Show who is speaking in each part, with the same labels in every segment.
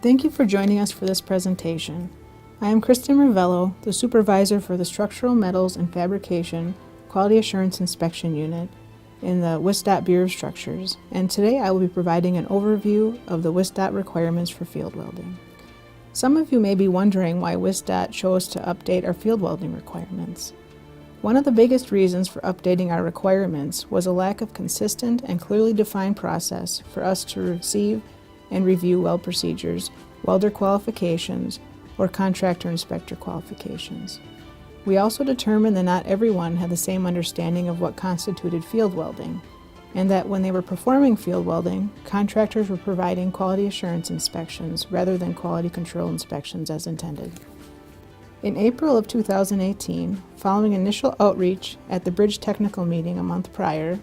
Speaker 1: Thank you for joining us for this presentation. I am Kristen Ravello, the Supervisor for the Structural Metals and Fabrication Quality Assurance Inspection Unit in the WSDOT Bureau of Structures, and today I will be providing an overview of the WSDOT requirements for field welding. Some of you may be wondering why WSDOT chose to update our field welding requirements. One of the biggest reasons for updating our requirements was a lack of consistent and clearly defined process for us to receive and review weld procedures, welder qualifications, or contractor inspector qualifications. We also determined that not everyone had the same understanding of what constituted field welding, and that when they were performing field welding, contractors were providing quality assurance inspections rather than quality control inspections as intended. In April of 2018, following initial outreach at the Bridge Technical Meeting a month prior,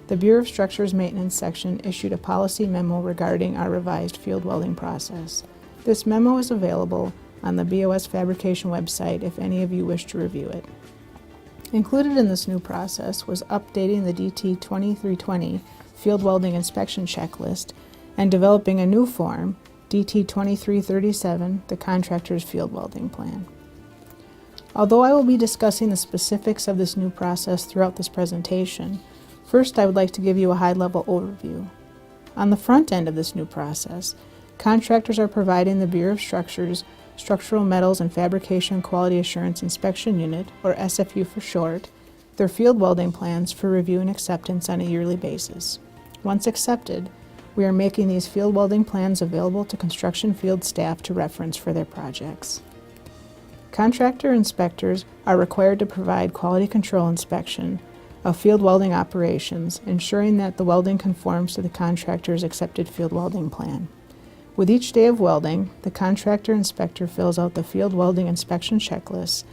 Speaker 1: the Bureau of Structures Maintenance Section issued a policy memo regarding our revised field welding process. This memo is available on the BOS Fabrication website if any of you wish to review it. Included in this new process was updating the DT 2320 Field Welding Inspection Checklist and developing a new form, DT 2337, the Contractor's Field Welding Plan. Although I will be discussing the specifics of this new process throughout this presentation, first I would like to give you a high-level overview. On the front end of this new process, contractors are providing the Bureau of Structures Structural Metals and Fabrication Quality Assurance Inspection Unit, or SFU for short, their field welding plans for review and acceptance on a yearly basis. Once accepted, we are making these field welding plans available to construction field staff to reference for their projects. Contractor inspectors are required to provide quality control inspection of field welding operations, ensuring that the welding conforms to the contractor's accepted field welding plan. With each day of welding, the contractor inspector fills out the field welding inspection checklist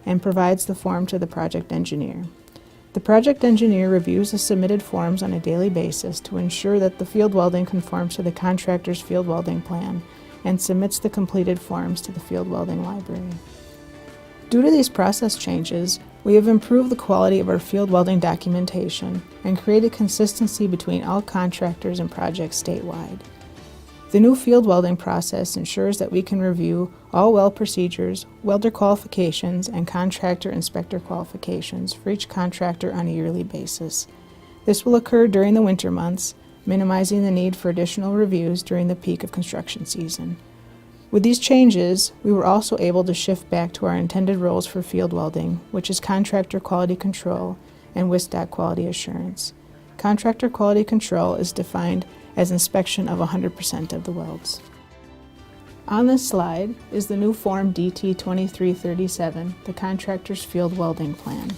Speaker 1: and provides the form to the project engineer. The project engineer reviews the submitted forms on a daily basis to ensure that the field welding conforms to the contractor's field welding plan and submits the completed forms to the field welding library. Due to these process changes, we have improved the quality of our field welding documentation and created consistency between all contractors and projects statewide. The new field welding process ensures that we can review all weld procedures, welder qualifications, and contractor inspector qualifications for each contractor on a yearly basis. This will occur during the winter months, minimizing the need for additional reviews during the peak of construction season. With these changes, we were also able to shift back to our intended roles for field welding, which is contractor quality control and WSDOT quality assurance. Contractor quality control is defined as inspection of 100% of the welds. On this slide is the new form DT 2337, the Contractor's Field Welding Plan.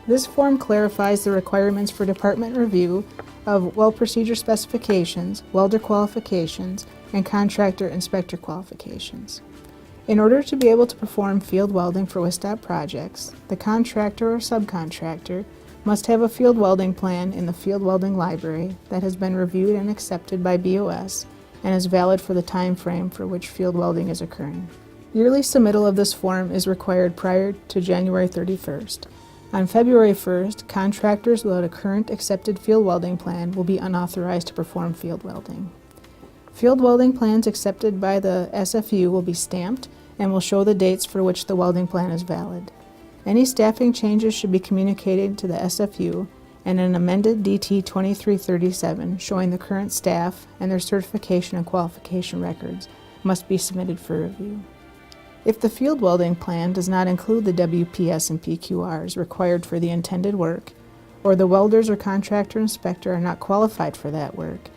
Speaker 1: This form clarifies the requirements for department review of weld procedure specifications, welder qualifications, and contractor inspector qualifications. In order to be able to perform field welding for WSDOT projects, the contractor or subcontractor must have a field welding plan in the field welding library that has been reviewed and accepted by BOS and is valid for the time frame for which field welding is occurring. Yearly submittal of this form is required prior to January 31st. On February 1st, contractors without a current accepted field welding plan will be unauthorized to perform field welding. Field welding plans accepted by the SFU will be stamped and will show the dates for which the welding plan is valid. Any staffing changes should be communicated to the SFU, and an amended DT 2337 showing the current staff and their certification and qualification records must be submitted for review. If the field welding plan does not include the WPS and PQRs required for the intended work, or the welders or contractor inspector are not qualified for that work,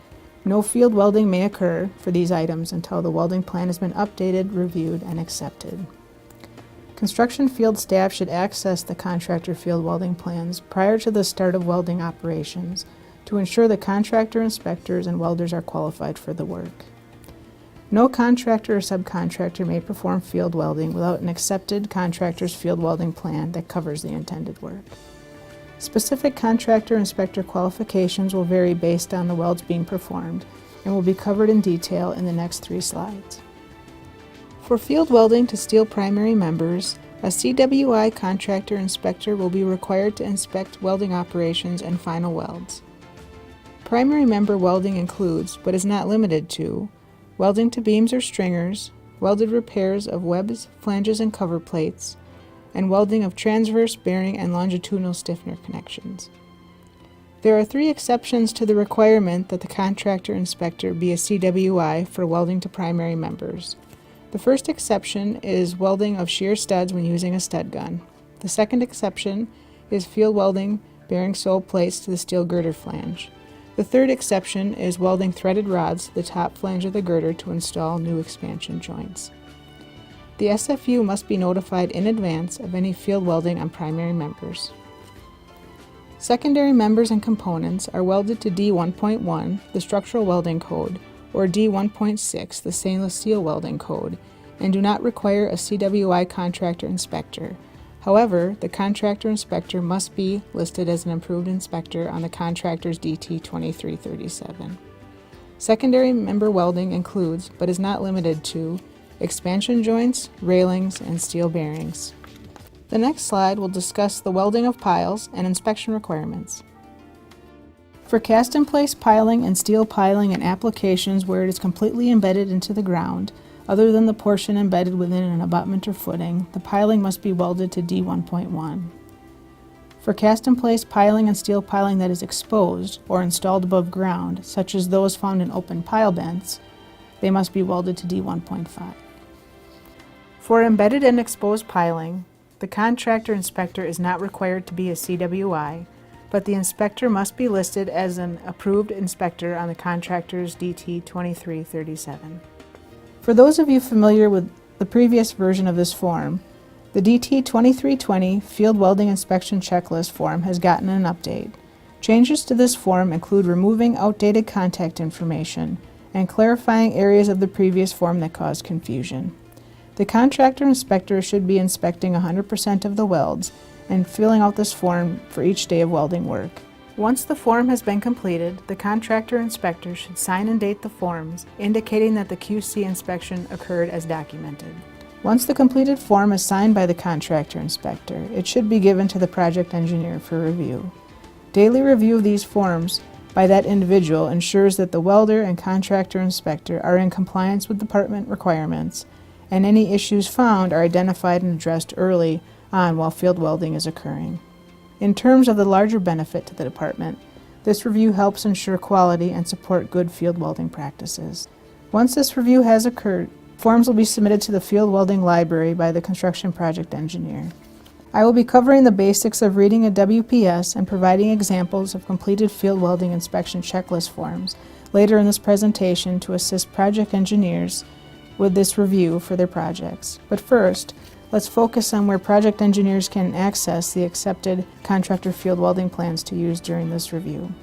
Speaker 1: no field welding may occur for these items until the welding plan has been updated, reviewed, and accepted. Construction field staff should access the contractor field welding plans prior to the start of welding operations to ensure the contractor inspectors and welders are qualified for the work. No contractor or subcontractor may perform field welding without an accepted contractor's field welding plan that covers the intended work. Specific contractor inspector qualifications will vary based on the welds being performed and will be covered in detail in the next 3 slides. For field welding to steel primary members, a CWI contractor inspector will be required to inspect welding operations and final welds. Primary member welding includes, but is not limited to, welding to beams or stringers, welded repairs of webs, flanges, and cover plates, and welding of transverse bearing and longitudinal stiffener connections. There are 3 exceptions to the requirement that the contractor inspector be a CWI for welding to primary members. The first exception is welding of shear studs when using a stud gun. The second exception is field welding bearing sole plates to the steel girder flange. The third exception is welding threaded rods to the top flange of the girder to install new expansion joints. The SFU must be notified in advance of any field welding on primary members. Secondary members and components are welded to D1.1, the Structural Welding Code, or D1.6, the Stainless Steel Welding Code, and do not require a CWI contractor inspector. However, the contractor inspector must be listed as an approved inspector on the contractor's DT 2337. Secondary member welding includes, but is not limited to, expansion joints, railings, and steel bearings. The next slide will discuss the welding of piles and inspection requirements. For cast-in-place piling and steel piling in applications where it is completely embedded into the ground, other than the portion embedded within an abutment or footing, the piling must be welded to D1.1. For cast-in-place piling and steel piling that is exposed or installed above ground, such as those found in open pile vents, they must be welded to D1.5. For embedded and exposed piling, the contractor inspector is not required to be a CWI, but the inspector must be listed as an approved inspector on the contractor's DT 2337. For those of you familiar with the previous version of this form, the DT 2320 Field Welding Inspection Checklist form has gotten an update. Changes to this form include removing outdated contact information and clarifying areas of the previous form that caused confusion. The contractor inspector should be inspecting 100% of the welds and filling out this form for each day of welding work. Once the form has been completed, the contractor inspector should sign and date the forms, indicating that the QC inspection occurred as documented. Once the completed form is signed by the contractor inspector, it should be given to the project engineer for review. Daily review of these forms by that individual ensures that the welder and contractor inspector are in compliance with department requirements, and any issues found are identified and addressed early on while field welding is occurring. In terms of the larger benefit to the department, this review helps ensure quality and support good field welding practices. Once this review has occurred, forms will be submitted to the field welding library by the construction project engineer. I will be covering the basics of reading a WPS and providing examples of completed field welding inspection checklist forms later in this presentation to assist project engineers with this review for their projects. But first, let's focus on where project engineers can access the accepted contractor field welding plans to use during this review.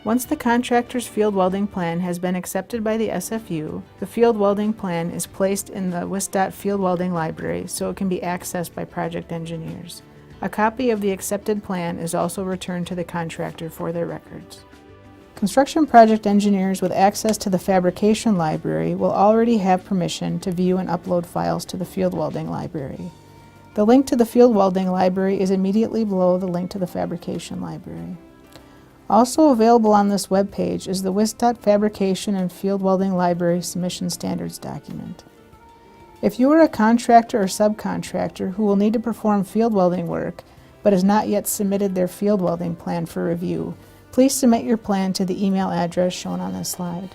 Speaker 1: Once the contractor's field welding plan has been accepted by the SFU, the field welding plan is placed in the WSDOT Field Welding Library so it can be accessed by project engineers. A copy of the accepted plan is also returned to the contractor for their records. Construction project engineers with access to the fabrication library will already have permission to view and upload files to the field welding library. The link to the field welding library is immediately below the link to the fabrication library. Also available on this web page is the WSDOT Fabrication and Field Welding Library Submission Standards document. If you are a contractor or subcontractor who will need to perform field welding work but has not yet submitted their field welding plan for review, please submit your plan to the email address shown on this slide.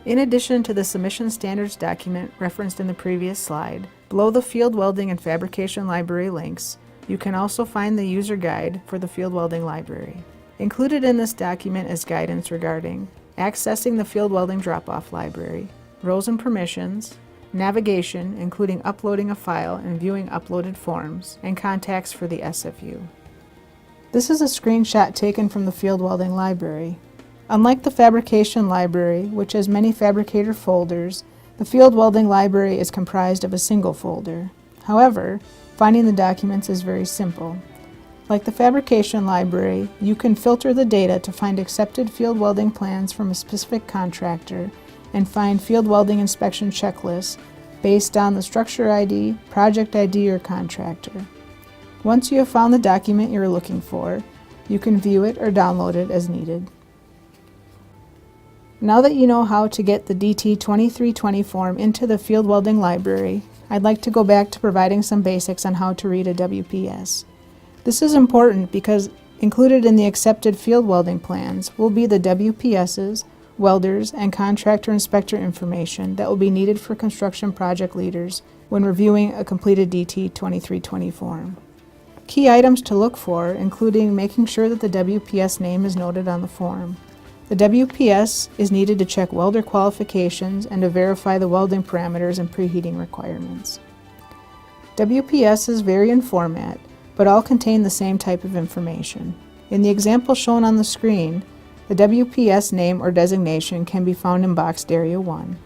Speaker 1: In addition to the submission standards document referenced in the previous slide, below the field welding and fabrication library links, you can also find the user guide for the field welding library. Included in this document is guidance regarding accessing the field welding drop-off library, roles and permissions, navigation, including uploading a file and viewing uploaded forms, and contacts for the SFU. This is a screenshot taken from the field welding library. Unlike the fabrication library, which has many fabricator folders, the field welding library is comprised of a single folder. However, finding the documents is very simple. Like the fabrication library, you can filter the data to find accepted field welding plans from a specific contractor and find field welding inspection checklists based on the structure ID, project ID, or contractor. Once you have found the document you are looking for, you can view it or download it as needed. Now that you know how to get the DT2320 form into the field welding library, I'd like to go back to providing some basics on how to read a WPS. This is important because included in the accepted field welding plans will be the WPSs, welders, and contractor inspector information that will be needed for construction project leaders when reviewing a completed DT2320 form. Key items to look for, including making sure that the WPS name is noted on the form. The WPS is needed to check welder qualifications and to verify the welding parameters and preheating requirements. WPSs vary in format, but all contain the same type of information. In the example shown on the screen, the WPS name or designation can be found in boxed area 1.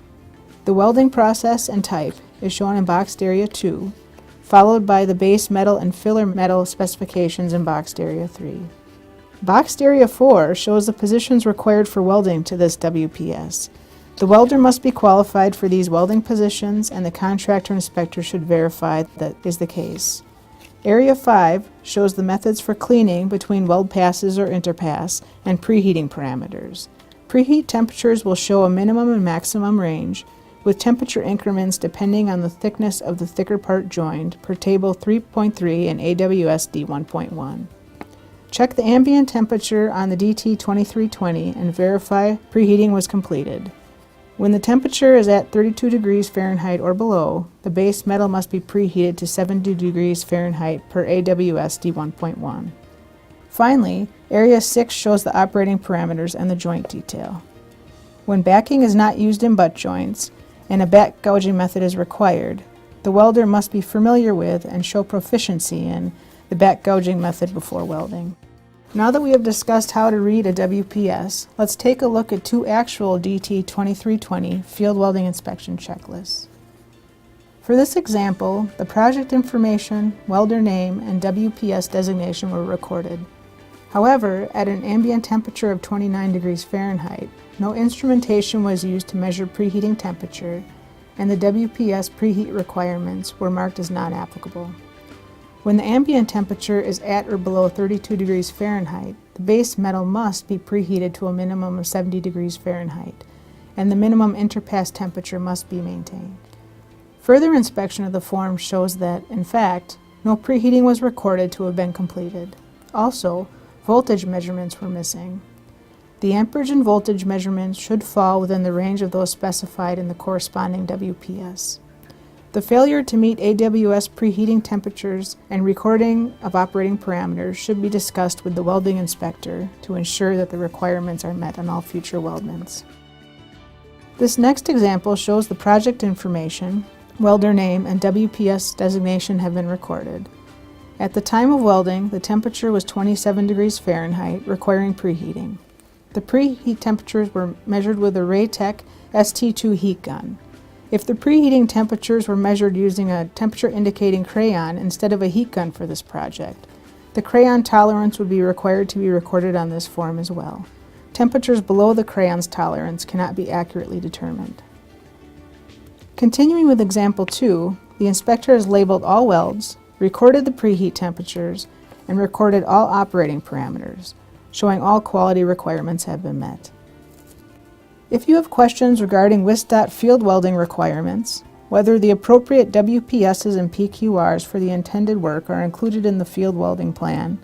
Speaker 1: The welding process and type is shown in boxed area 2, followed by the base metal and filler metal specifications in boxed area 3. Boxed area 4 shows the positions required for welding to this WPS. The welder must be qualified for these welding positions, and the contractor inspector should verify that is the case. Area 5 shows the methods for cleaning between weld passes or interpass and preheating parameters. Preheat temperatures will show a minimum and maximum range, with temperature increments depending on the thickness of the thicker part joined per table 3.3 and AWS D1.1. Check the ambient temperature on the DT2320 and verify preheating was completed. When the temperature is at 32 degrees Fahrenheit or below, the base metal must be preheated to 70 degrees Fahrenheit per AWS D1.1. Finally, Area 6 shows the operating parameters and the joint detail. When backing is not used in butt joints and a back gouging method is required, the welder must be familiar with and show proficiency in the back gouging method before welding. Now that we have discussed how to read a WPS, let's take a look at two actual DT2320 field welding inspection checklists. For this example, the project information, welder name, and WPS designation were recorded. However, at an ambient temperature of 29 degrees Fahrenheit, no instrumentation was used to measure preheating temperature, and the WPS preheat requirements were marked as non-applicable. When the ambient temperature is at or below 32 degrees Fahrenheit, the base metal must be preheated to a minimum of 70 degrees Fahrenheit, and the minimum interpass temperature must be maintained. Further inspection of the form shows that, in fact, no preheating was recorded to have been completed. Also, voltage measurements were missing. The amperage and voltage measurements should fall within the range of those specified in the corresponding WPS. The failure to meet AWS preheating temperatures and recording of operating parameters should be discussed with the welding inspector to ensure that the requirements are met on all future weldments. This next example shows the project information, welder name, and WPS designation have been recorded. At the time of welding, the temperature was 27 degrees Fahrenheit, requiring preheating. The preheat temperatures were measured with a Raytech ST2 heat gun. If the preheating temperatures were measured using a temperature indicating crayon instead of a heat gun for this project, the crayon tolerance would be required to be recorded on this form as well. Temperatures below the crayon's tolerance cannot be accurately determined. Continuing with example 2, the inspector has labeled all welds, recorded the preheat temperatures, and recorded all operating parameters, showing all quality requirements have been met. If you have questions regarding WSDOT field welding requirements, whether the appropriate WPSs and PQRs for the intended work are included in the field welding plan,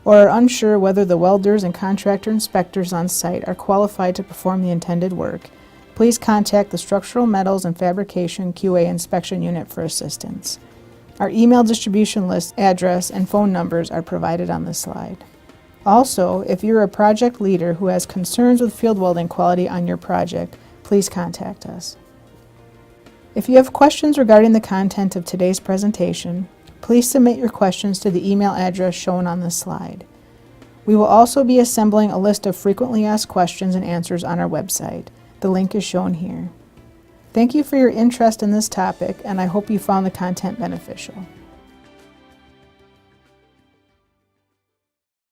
Speaker 1: or are unsure whether the welders and contractor inspectors on site are qualified to perform the intended work, please contact the Structural Metals and Fabrication QA Inspection Unit for assistance. Our email distribution list, address, and phone numbers are provided on this slide. Also, if you're a project leader who has concerns with field welding quality on your project, please contact us. If you have questions regarding the content of today's presentation, please submit your questions to the email address shown on this slide. We will also be assembling a list of frequently asked questions and answers on our website. The link is shown here. Thank you for your interest in this topic, and I hope you found the content beneficial.